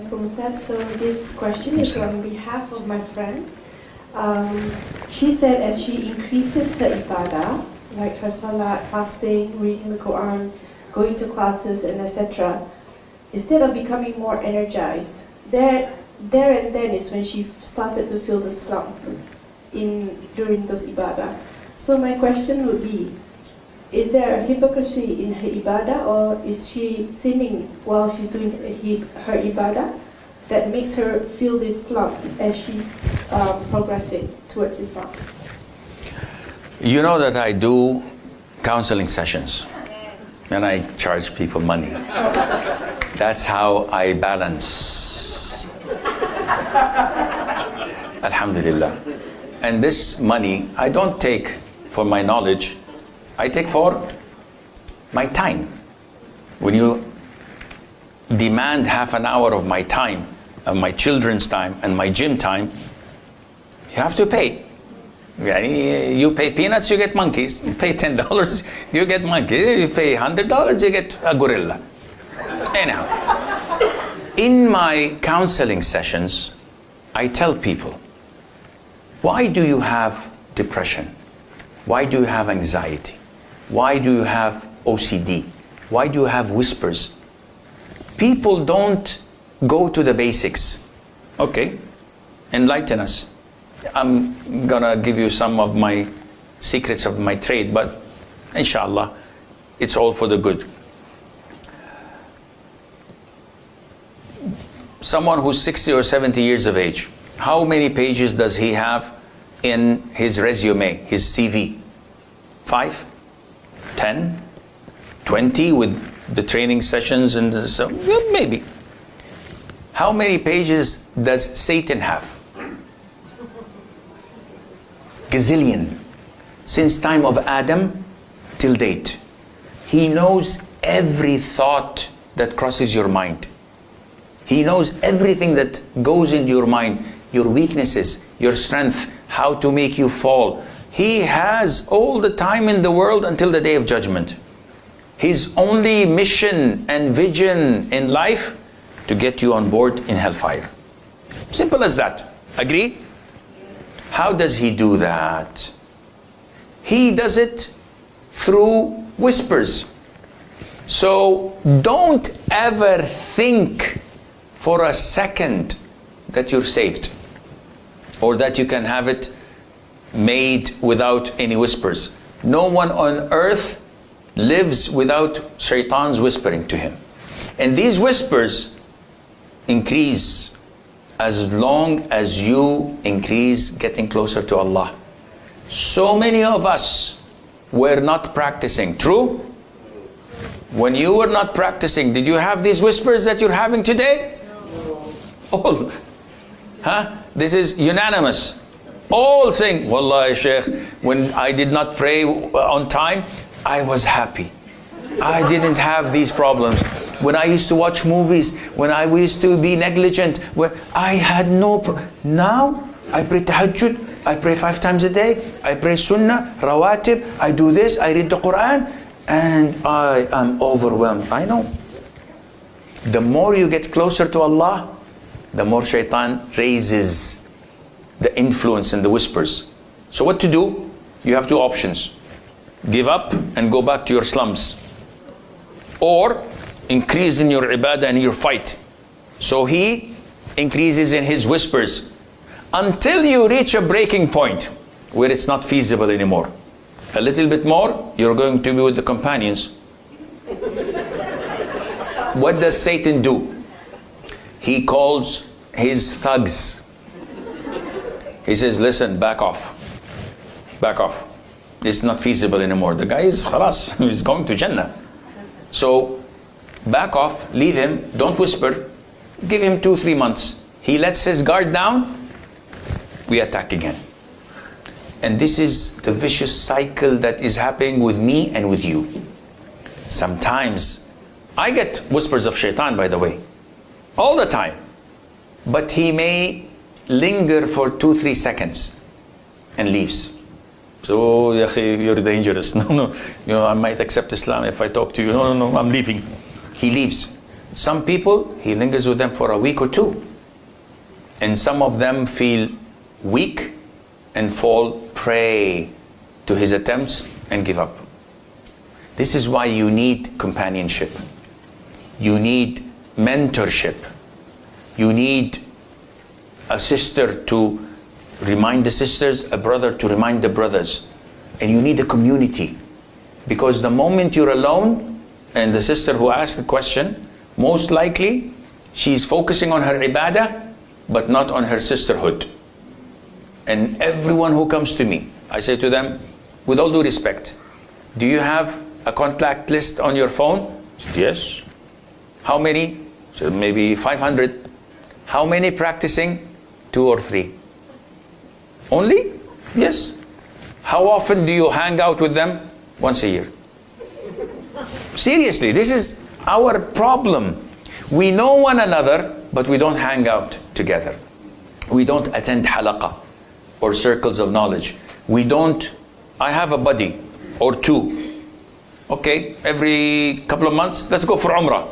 Assalamualaikum Ustaz. So this question is on behalf of my friend. She said as she increases her ibadah, like her salat, fasting, reading the Quran, going to classes and etc., instead of becoming more energized, there and then is when she started to feel the slump during those ibadah. So my question would be, is there a hypocrisy in her ibadah, or is she sinning while she's doing her ibadah that makes her feel this slump as she's progressing towards Islam? You know that I do counseling sessions and I charge people money. That's how I balance. Alhamdulillah. And this money I don't take for my knowledge, I take for my time. When you demand half an hour of my time, of my children's time and my gym time, you have to pay. You pay peanuts, you get monkeys. You pay $10, you get monkeys. You pay $100, you get a gorilla. Anyhow, in my counseling sessions, I tell people, why do you have depression? Why do you have anxiety? Why do you have OCD? Why do you have whispers? People don't go to the basics. Okay, enlighten us. I'm gonna give you some of my secrets of my trade, but inshallah, it's all for the good. Someone who's 60 or 70 years of age, how many pages does he have in his resume, his CV? 5, 10, 20 with the training sessions and so maybe. How many pages does Satan have? Gazillion. Since time of Adam till date. He knows every thought that crosses your mind. He knows everything that goes into your mind, your weaknesses, your strength, how to make you fall. He has all the time in the world until the day of judgment. His only mission and vision in life, to get you on board in hellfire. Simple as that. Agree? How does he do that? He does it through whispers. So don't ever think for a second that you're saved, or that you can have it made without any whispers. No one on earth lives without shaitan's whispering to him. And these whispers increase as long as you increase getting closer to Allah. So many of us were not practicing. True? When you were not practicing, did you have these whispers that you're having today? No. All. Huh? This is unanimous. All saying, Wallahi Sheikh, when I did not pray on time, I was happy. I didn't have these problems. When I used to watch movies, when I used to be negligent, where I had no now I pray tahajjud, I pray 5 times a day, I pray sunnah, rawatib, I do this, I read the Quran, and I am overwhelmed. I know. The more you get closer to Allah, the more shaitan raises the influence and the whispers. So what to do? You have 2 options. Give up and go back to your slums, or increase in your ibadah and your fight. So he increases in his whispers until you reach a breaking point where it's not feasible anymore. A little bit more, you're going to be with the companions. What does Satan do? He calls his thugs. He says, listen, back off. Back off. It's not feasible anymore. The guy is khalas, he's going to Jannah. So back off, leave him, don't whisper, give him 2-3 months. He lets his guard down, we attack again. And this is the vicious cycle that is happening with me and with you. Sometimes I get whispers of shaitan, by the way, all the time. But he may linger for 2-3 seconds and leaves. So, you're dangerous. No, I might accept Islam if I talk to you. No, I'm leaving. He leaves. Some people, he lingers with them for a week or two. And some of them feel weak and fall prey to his attempts and give up. This is why you need companionship. You need mentorship. You need a sister to remind the sisters, a brother to remind the brothers. And you need a community. Because the moment you're alone, and the sister who asked the question, most likely she's focusing on her ibadah, but not on her sisterhood. And everyone who comes to me, I say to them, with all due respect, do you have a contact list on your phone? I said, yes. How many? So maybe 500. How many practicing? 2 or 3. Only? Yes. How often do you hang out with them? Once a year. Seriously, this is our problem. We know one another, but we don't hang out together. We don't attend halaqah or circles of knowledge. We don't, I have a buddy or 2. Okay, every couple of months, let's go for Umrah.